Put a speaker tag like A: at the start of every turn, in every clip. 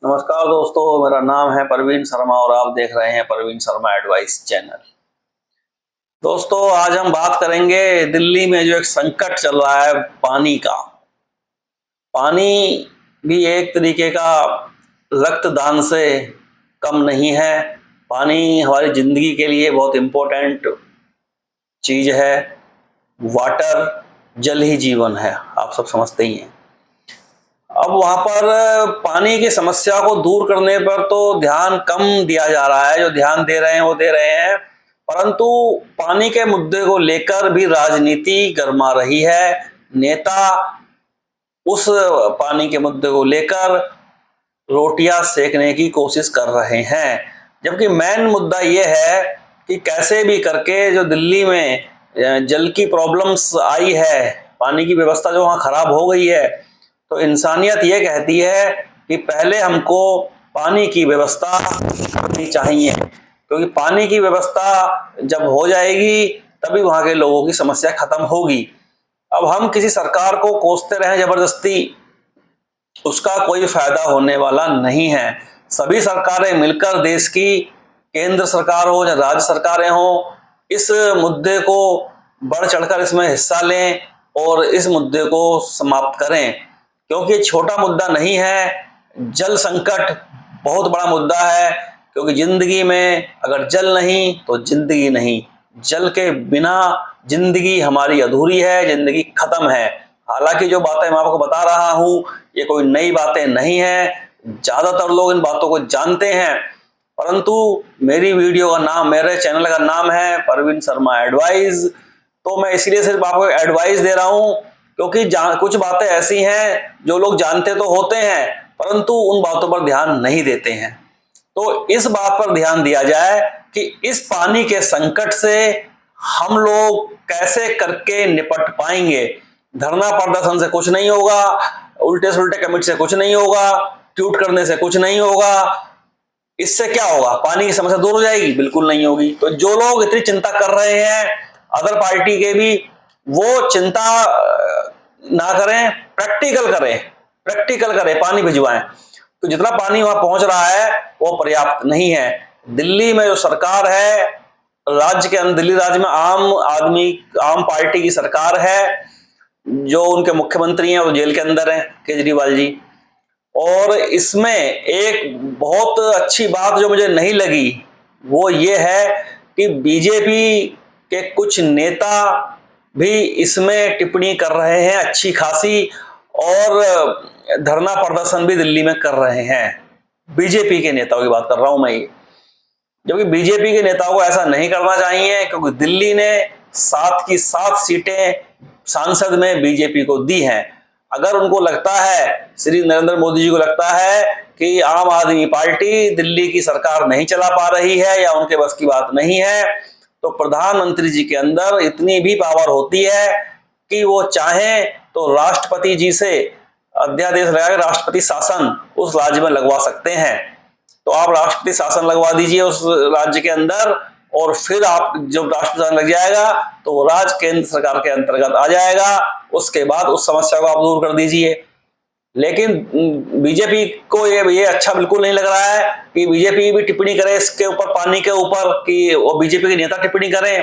A: नमस्कार दोस्तों, मेरा नाम है परवीन शर्मा और आप देख रहे हैं परवीन शर्मा एडवाइस चैनल। दोस्तों, आज हम बात करेंगे दिल्ली में जो एक संकट चल रहा है पानी का। पानी भी एक तरीके का रक्तदान से कम नहीं है। पानी हमारी जिंदगी के लिए बहुत इम्पोर्टेंट चीज है। वाटर, जल ही जीवन है, आप सब समझते ही हैं। अब वहां पर पानी की समस्या को दूर करने पर तो ध्यान कम दिया जा रहा है। जो ध्यान दे रहे हैं वो दे रहे हैं, परंतु पानी के मुद्दे को लेकर भी राजनीति गरमा रही है। नेता उस पानी के मुद्दे को लेकर रोटियां सेकने की कोशिश कर रहे हैं, जबकि मेन मुद्दा ये है कि कैसे भी करके जो दिल्ली में जल की प्रॉब्लम्स आई है, पानी की व्यवस्था जो वहाँ खराब हो गई है, तो इंसानियत ये कहती है कि पहले हमको पानी की व्यवस्था करनी चाहिए, क्योंकि पानी की व्यवस्था जब हो जाएगी तभी वहाँ के लोगों की समस्या खत्म होगी। अब हम किसी सरकार को कोसते रहें जबरदस्ती, उसका कोई फायदा होने वाला नहीं है। सभी सरकारें मिलकर देश की, केंद्र सरकार हो या राज्य सरकारें हो, इस मुद्दे को बढ़ चढ़कर इसमें हिस्सा लें और इस मुद्दे को समाप्त करें, क्योंकि ये छोटा मुद्दा नहीं है। जल संकट बहुत बड़ा मुद्दा है, क्योंकि जिंदगी में अगर जल नहीं तो जिंदगी नहीं। जल के बिना जिंदगी हमारी अधूरी है, जिंदगी खत्म है। हालांकि जो बातें मैं आपको बता रहा हूं ये कोई नई बातें नहीं है, ज्यादातर लोग इन बातों को जानते हैं, परंतु मेरी वीडियो का नाम, मेरे चैनल का नाम है परवीन शर्मा एडवाइस, तो मैं इसलिए सिर्फ आपको एडवाइस दे रहा हूं, क्योंकि कुछ बातें ऐसी हैं जो लोग जानते तो होते हैं परंतु उन बातों पर ध्यान नहीं देते हैं। तो इस बात पर ध्यान दिया जाए कि इस पानी के संकट से हम लोग कैसे करके निपट पाएंगे। धरना प्रदर्शन से कुछ नहीं होगा, उल्टे सुल्टे कमेंट से कुछ नहीं होगा, ट्वीट करने से कुछ नहीं होगा। इससे क्या होगा? पानी की समस्या दूर हो जाएगी? बिल्कुल नहीं होगी। तो जो लोग इतनी चिंता कर रहे हैं अदर पार्टी के भी, वो चिंता ना करें, प्रैक्टिकल करें, प्रैक्टिकल करें, पानी भिजवाएं। तो जितना पानी वहां पहुंच रहा है वो पर्याप्त नहीं है। दिल्ली में जो सरकार है, राज्य के अंदर, दिल्ली राज्य में आम पार्टी की सरकार है। जो उनके मुख्यमंत्री हैं वो जेल के अंदर हैं, केजरीवाल जी। और इसमें एक बहुत अच्छी बात जो मुझे नहीं लगी वो ये है कि बीजेपी के कुछ नेता भी इसमें टिप्पणी कर रहे हैं अच्छी खासी, और धरना प्रदर्शन भी दिल्ली में कर रहे हैं। बीजेपी के नेताओं की बात कर रहा हूं मैं ये, जबकि बीजेपी के नेताओं को ऐसा नहीं करना चाहिए, क्योंकि दिल्ली ने 7 की 7 सीटें सांसद में बीजेपी को दी हैं। अगर उनको लगता है, श्री नरेंद्र मोदी जी को लगता है कि आम आदमी पार्टी दिल्ली की सरकार नहीं चला पा रही है या उनके बस की बात नहीं है, तो प्रधानमंत्री जी के अंदर इतनी भी पावर होती है कि वो चाहें तो राष्ट्रपति जी से अध्यादेश लगाकर राष्ट्रपति शासन उस राज्य में लगवा सकते हैं। तो आप राष्ट्रपति शासन लगवा दीजिए उस राज्य के अंदर, और फिर आप जब राष्ट्रपति शासन लग जाएगा तो वो राज्य केंद्र सरकार के अंतर्गत आ जाएगा। उसके बाद उस समस्या को आप दूर कर दीजिए। लेकिन बीजेपी को ये अच्छा बिल्कुल नहीं लग रहा है कि बीजेपी भी टिप्पणी करे इसके ऊपर, पानी के ऊपर, कि वो बीजेपी के नेता टिप्पणी करें।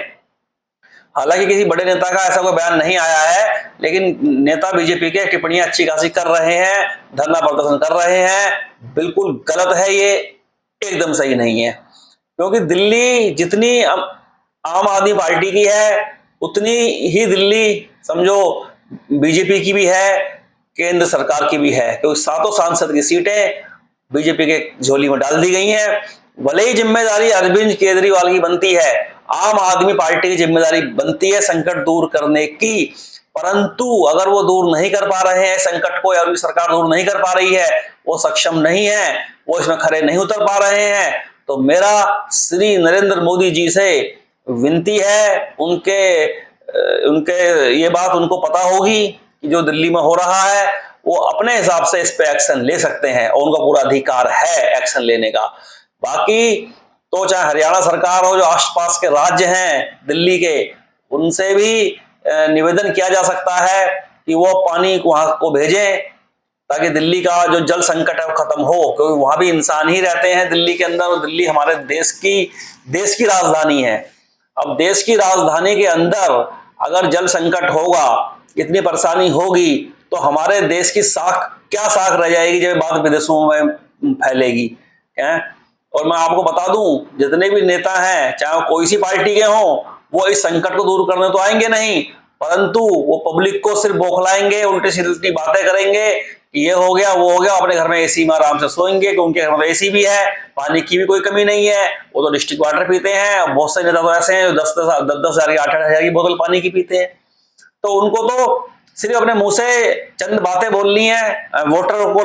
A: हालांकि किसी बड़े नेता का ऐसा कोई बयान नहीं आया है, लेकिन नेता बीजेपी के टिप्पणियां अच्छी खासी कर रहे हैं, धरना प्रदर्शन कर रहे हैं। बिल्कुल गलत है ये, एकदम सही नहीं है। क्योंकि दिल्ली जितनी आम आदमी पार्टी की है उतनी ही दिल्ली समझो बीजेपी की भी है, केंद्र सरकार की भी है, क्योंकि सातों सांसद की सीटें बीजेपी के झोली में डाल दी गई हैं। भले ही जिम्मेदारी अरविंद केजरीवाल की बनती है, आम आदमी पार्टी की जिम्मेदारी बनती है संकट दूर करने की, परंतु अगर वो दूर नहीं कर पा रहे हैं संकट को, या उनकी सरकार दूर नहीं कर पा रही है, वो सक्षम नहीं है, वो इसमें खरे नहीं उतर पा रहे हैं, तो मेरा श्री नरेंद्र मोदी जी से विनती है, उनके ये बात उनको पता होगी कि जो दिल्ली में हो रहा है वो अपने हिसाब से इस पे एक्शन ले सकते हैं और उनका पूरा अधिकार है एक्शन लेने का। बाकी तो चाहे हरियाणा सरकार हो, जो आसपास के राज्य हैं दिल्ली के, उनसे भी निवेदन किया जा सकता है कि वो पानी वहां को भेजें, ताकि दिल्ली का जो जल संकट है वो खत्म हो, क्योंकि वहां भी इंसान ही रहते हैं दिल्ली के अंदर, और दिल्ली हमारे देश की राजधानी है। अब देश की राजधानी के अंदर अगर जल संकट होगा, इतनी परेशानी होगी, तो हमारे देश की क्या साख रह जाएगी जब बात विदेशों में फैलेगी है। और मैं आपको बता दूं, जितने भी नेता हैं, चाहे वो कोई सी पार्टी के हों, वो इस संकट को दूर करने तो आएंगे नहीं, परंतु वो पब्लिक को सिर्फ बौखलाएंगे, उल्टी सीधी बातें करेंगे कि ये हो गया वो हो गया, अपने घर में एसी में आराम से सोएंगे, क्योंकि उनके घर में एसी भी है, पानी की भी कोई कमी नहीं है, वो तो डिस्ट्रिक्ट वाटर पीते हैं। बहुत से नेता तो ऐसे हैं जो 10-10 हजार की 8-8 हजार की बोतल पानी की पीते हैं। तो उनको तो सिर्फ अपने मुंह से चंद बातें बोलनी है वोटर को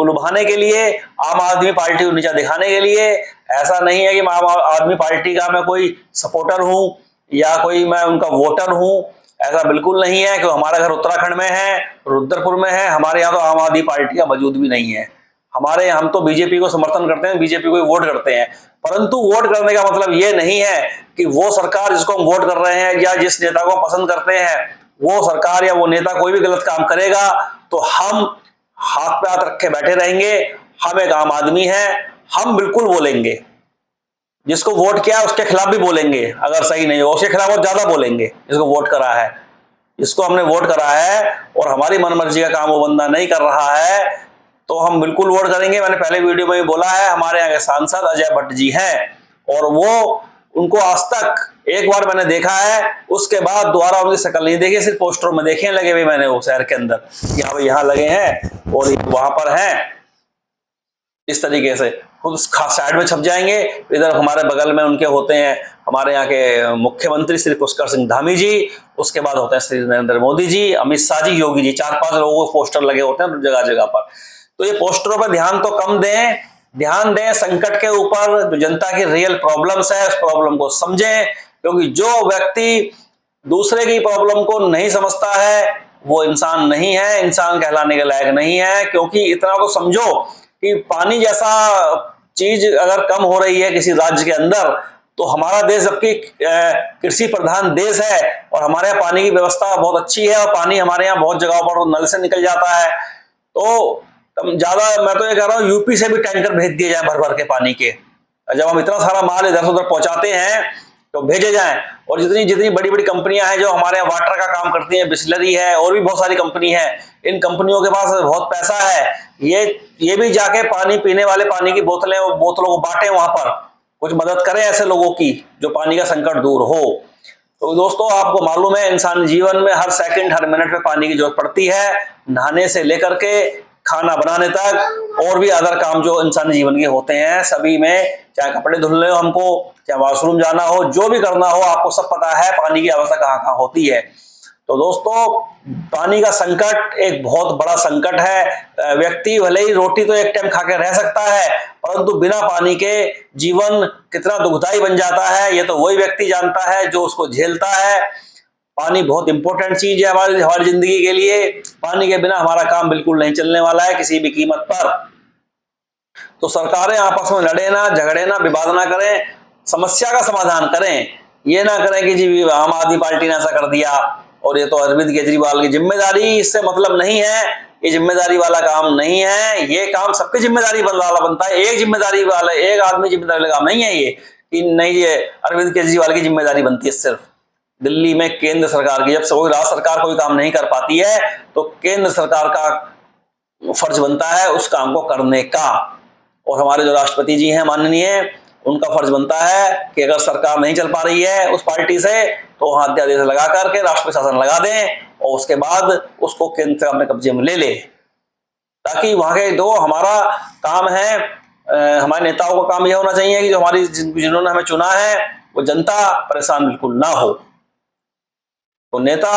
A: लुभाने के लिए, आम आदमी पार्टी को नीचा दिखाने के लिए। ऐसा नहीं है कि मैं आम आदमी पार्टी का मैं कोई सपोर्टर हूं या कोई मैं उनका वोटर हूं, ऐसा बिल्कुल नहीं है। क्योंकि हमारा घर उत्तराखंड में है, रुद्रपुर में है, हमारे यहाँ तो आम आदमी पार्टी का वजूद भी नहीं है। हम तो बीजेपी को समर्थन करते हैं, बीजेपी को वोट करते हैं, परंतु वोट करने का मतलब ये नहीं है कि वो सरकार जिसको हम वोट कर रहे हैं या जिस नेता को पसंद करते हैं, वो सरकार या वो नेता कोई भी गलत काम करेगा तो हम हाथ पे हाथ रखे बैठे रहेंगे। हम एक आम आदमी हैं, हम बिल्कुल बोलेंगे, जिसको वोट किया उसके खिलाफ भी बोलेंगे, अगर सही नहीं हो उसके खिलाफ और ज्यादा बोलेंगे। जिसको वोट करा है, जिसको हमने वोट करा है और हमारी मनमर्जी का काम वो बंदा नहीं कर रहा है, तो हम बिल्कुल वोट करेंगे। मैंने पहले वीडियो में भी बोला है, हमारे यहाँ के सांसद अजय भट्ट जी हैं और वो उनको आज तक एक बार मैंने देखा है, उसके बाद दोबारा उनकी शक्ल नहीं देखी, सिर्फ पोस्टरों में देखे लगे हुए मैंने वो शहर के अंदर, यहाँ लगे हैं और वहां पर हैं। इस तरीके से खुद साइड में छप जाएंगे। इधर हमारे बगल में उनके होते हैं हमारे यहाँ के मुख्यमंत्री श्री पुष्कर सिंह धामी जी, उसके बाद होते हैं श्री नरेंद्र मोदी जी, अमित शाह जी, योगी जी, 4-5 लोगों को पोस्टर लगे होते हैं जगह जगह पर। तो ये पोस्टरों पर ध्यान तो कम दें, ध्यान दें संकट के ऊपर, जो जनता की रियल प्रॉब्लम्स है उस प्रॉब्लम को समझें। क्योंकि जो व्यक्ति दूसरे की प्रॉब्लम को नहीं समझता है वो इंसान नहीं है, इंसान कहलाने के लायक नहीं है। क्योंकि इतना तो समझो कि पानी जैसा चीज अगर कम हो रही है किसी राज्य के अंदर, तो हमारा देश जबकि कृषि प्रधान देश है और हमारे यहाँ पानी की व्यवस्था बहुत अच्छी है और पानी हमारे यहाँ बहुत जगहों पर नल से निकल जाता है, तो ज्यादा मैं तो ये कह रहा हूँ यूपी से भी टैंकर भेज दिए जाए भर भर के पानी के। जब हम इतना सारा माल इधर से उधर पहुंचाते हैं तो भेजे जाएं। और जितनी जितनी बड़ी बड़ी कंपनियां हैं जो हमारे यहाँ वाटर का काम करती हैं, बिस्लरी है और भी बहुत सारी कंपनी है, इन कंपनियों के पास बहुत पैसा है, ये भी जाके पानी पीने वाले पानी की बोतलों को बांटे, वहां पर कुछ मदद करें ऐसे लोगों की जो पानी का संकट दूर हो। तो दोस्तों आपको मालूम है इंसान जीवन में हर सेकंड हर मिनट में पानी की जरूरत पड़ती है, नहाने से लेकर के खाना बनाने तक और भी अदर काम जो इंसानी जीवन के होते हैं सभी में, चाहे कपड़े धुलने हो हमको, चाहे वॉशरूम जाना हो, जो भी करना हो, आपको सब पता है पानी की अवस्था कहाँ कहाँ होती है। तो दोस्तों पानी का संकट एक बहुत बड़ा संकट है। व्यक्ति भले ही रोटी तो एक टाइम खा के रह सकता है, परंतु बिना पानी के जीवन कितना दुखदाई बन जाता है ये तो वही व्यक्ति जानता है जो उसको झेलता है। पानी बहुत इंपॉर्टेंट चीज है हमारी जिंदगी के लिए। पानी के बिना हमारा काम बिल्कुल नहीं चलने वाला है किसी भी कीमत पर। तो सरकारें आपस में लड़े ना, झगड़े ना, विवाद ना करें, समस्या का समाधान करें। ये ना करें कि जी आम आदमी पार्टी ने ऐसा कर दिया और ये तो अरविंद केजरीवाल की जिम्मेदारी, इससे मतलब नहीं है, ये जिम्मेदारी वाला काम नहीं है। ये काम सबकी जिम्मेदारी वाला बनता है, एक जिम्मेदारी वाला एक आदमी जिम्मेदारी वाला काम नहीं है ये, कि नहीं ये अरविंद केजरीवाल की जिम्मेदारी बनती है सिर्फ। दिल्ली में केंद्र सरकार की, जब कोई राज्य सरकार कोई काम नहीं कर पाती है तो केंद्र सरकार का फर्ज बनता है उस काम को करने का। और हमारे जो राष्ट्रपति जी हैं माननीय, उनका फर्ज बनता है कि अगर सरकार नहीं चल पा रही है उस पार्टी से तो वहां अध्यादेश लगा करके राष्ट्रपति शासन लगा दें और उसके बाद उसको केंद्र से अपने कब्जे में ले ले, ताकि वहां के जो हमारा काम है, हमारे नेताओं का काम यह होना चाहिए कि जो हमारी जिन्होंने हमें चुना है वो जनता परेशान बिल्कुल ना हो। तो नेता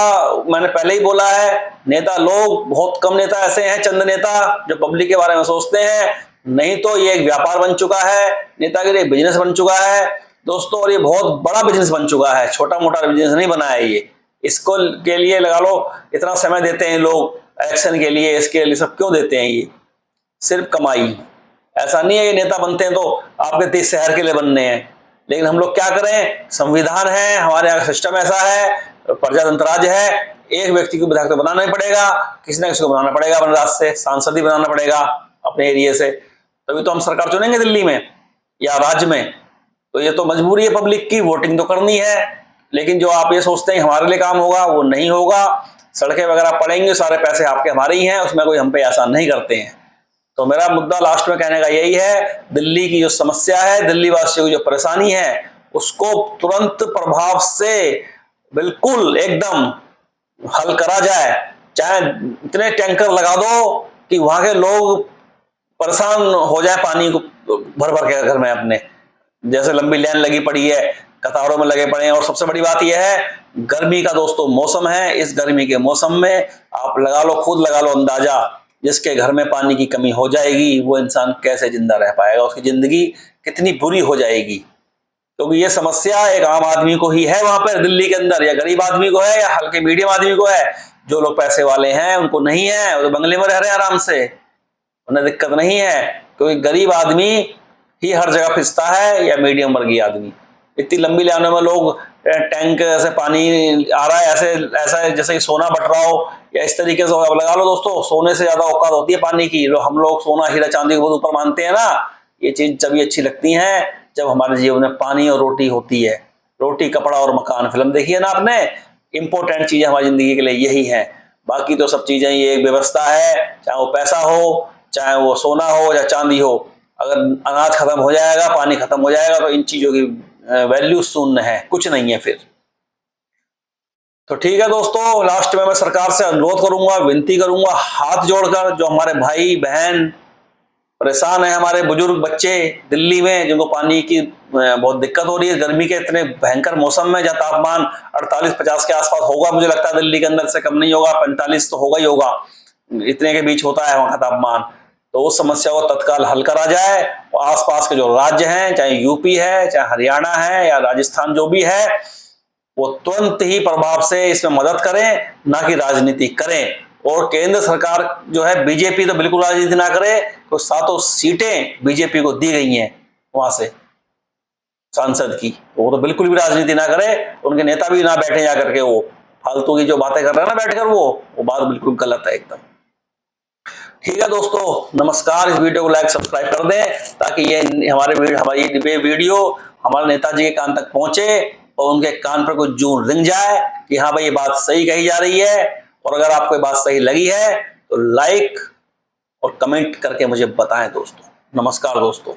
A: मैंने पहले ही बोला है, नेता लोग बहुत कम नेता ऐसे हैं, चंद नेता जो पब्लिक के बारे में सोचते हैं, नहीं तो ये एक व्यापार बन चुका है, नेतागिरी एक बिजनेस बन चुका है दोस्तों। और ये बहुत बड़ा बिजनेस बन चुका है, छोटा मोटा बिजनेस नहीं बना है ये। इसको के लिए लगा लो इतना समय देते हैं लोग इलेक्शन के लिए, इसके लिए सब क्यों देते हैं, ये सिर्फ कमाई। ऐसा नहीं है कि नेता बनते हैं तो आपके 30 शहर के लिए बनने हैं, लेकिन हम लोग क्या करें, संविधान है हमारे यहाँ, सिस्टम ऐसा है, प्रजातंत्र राज्य है, एक व्यक्ति को विधायक तो बनाना ही पड़ेगा, किसी ना किसी को बनाना पड़ेगा अपने राज्य से, सांसद ही बनाना पड़ेगा अपने एरिया से, तभी तो हम सरकार चुनेंगे दिल्ली में या राज्य में। तो ये तो मजबूरी है पब्लिक की, वोटिंग तो करनी है। लेकिन जो आप ये सोचते हैं हमारे लिए काम होगा, वो नहीं होगा। सड़कें वगैरह पड़ेंगे, सारे पैसे आपके हमारे ही हैं, उसमें कोई हम पे एहसान नहीं करते हैं। तो मेरा मुद्दा लास्ट में कहने का यही है, दिल्ली की जो समस्या है, दिल्ली वासियों की जो परेशानी है, उसको तुरंत प्रभाव से बिल्कुल एकदम हल करा जाए। चाहे इतने टैंकर लगा दो कि वहां के लोग परेशान हो जाए पानी को भर भर के घर में अपने, जैसे लंबी लाइन लगी पड़ी है, कतारों में लगे पड़े हैं। और सबसे बड़ी बात यह है, गर्मी का दोस्तों मौसम है, इस गर्मी के मौसम में आप लगा लो, खुद लगा लो अंदाजा, जिसके घर में पानी की कमी हो जाएगी वो इंसान कैसे जिंदा रह पाएगा, उसकी जिंदगी कितनी बुरी हो जाएगी। क्योंकि ये समस्या एक आम आदमी को ही है वहां पर दिल्ली के अंदर, या गरीब आदमी को है, या हल्के मीडियम आदमी को है। जो लोग पैसे वाले हैं उनको नहीं है, वो तो बंगले में रह रहे हैं आराम से, उन्हें दिक्कत नहीं है। क्योंकि गरीब आदमी ही हर जगह फिसता है, या मीडियम वर्गीय आदमी। इतनी लंबी लाइनों में लोग टैंक से पानी आ रहा है, ऐसे ऐसा जैसे कि सोना बट रहा हो, या इस तरीके से लगा लो दोस्तों, सोने से ज्यादा औकात होती है पानी की। हम लोग सोना हीरा चांदी को बहुत ऊपर मानते हैं ना, ये चीज तभी अच्छी लगती है जब हमारे जीवन में पानी और रोटी होती है। रोटी, कपड़ा और मकान, फिल्म देखी है ना आपने, इंपॉर्टेंट चीजें हमारी जिंदगी के लिए यही है। बाकी तो सब चीजें ये एक व्यवस्था है, चाहे वो पैसा हो, चाहे वो सोना हो या चांदी हो। अगर अनाज खत्म हो जाएगा, पानी खत्म हो जाएगा, तो इन चीजों की वैल्यू शून्य है, कुछ नहीं है फिर। तो ठीक है दोस्तों, लास्ट में मैं सरकार से अनुरोध करूंगा, विनती करूंगा हाथ जोड़कर, जो हमारे भाई बहन परेशान है, हमारे बुजुर्ग बच्चे दिल्ली में, जिनको पानी की बहुत दिक्कत हो रही है गर्मी के इतने भयंकर मौसम में, जहाँ तापमान 48-50 के आसपास होगा, मुझे लगता है दिल्ली के अंदर से कम नहीं होगा, 45 तो होगा ही होगा, इतने के बीच होता है वहां का तापमान। तो उस समस्या को तत्काल हल करा जाए, और आसपास के जो राज्य हैं, चाहे यूपी है, चाहे हरियाणा है, या राजस्थान जो भी है, वो तुरंत ही प्रभाव से इसमें मदद करें, ना कि राजनीति करें। और केंद्र सरकार जो है, बीजेपी तो बिल्कुल राजनीति ना करे, तो 7 सीटें बीजेपी को दी गई हैं वहां से सांसद की, तो वो तो बिल्कुल भी राजनीति ना करे, उनके नेता भी ना बैठे जा करके वो फालतू की जो बातें कर रहे हैं ना बैठकर, वो बात बिल्कुल गलत है एकदम। ठीक है दोस्तों, नमस्कार। इस वीडियो को लाइक सब्सक्राइब कर दें, ताकि हमारी वीडियो हमारे नेताजी के कान तक पहुंचे, और उनके कान पर कुछ जूं रिंग जाए कि हाँ भाई ये बात सही कही जा रही है। और अगर आपको ये बात सही लगी है तो लाइक और कमेंट करके मुझे बताएं दोस्तों। नमस्कार दोस्तों।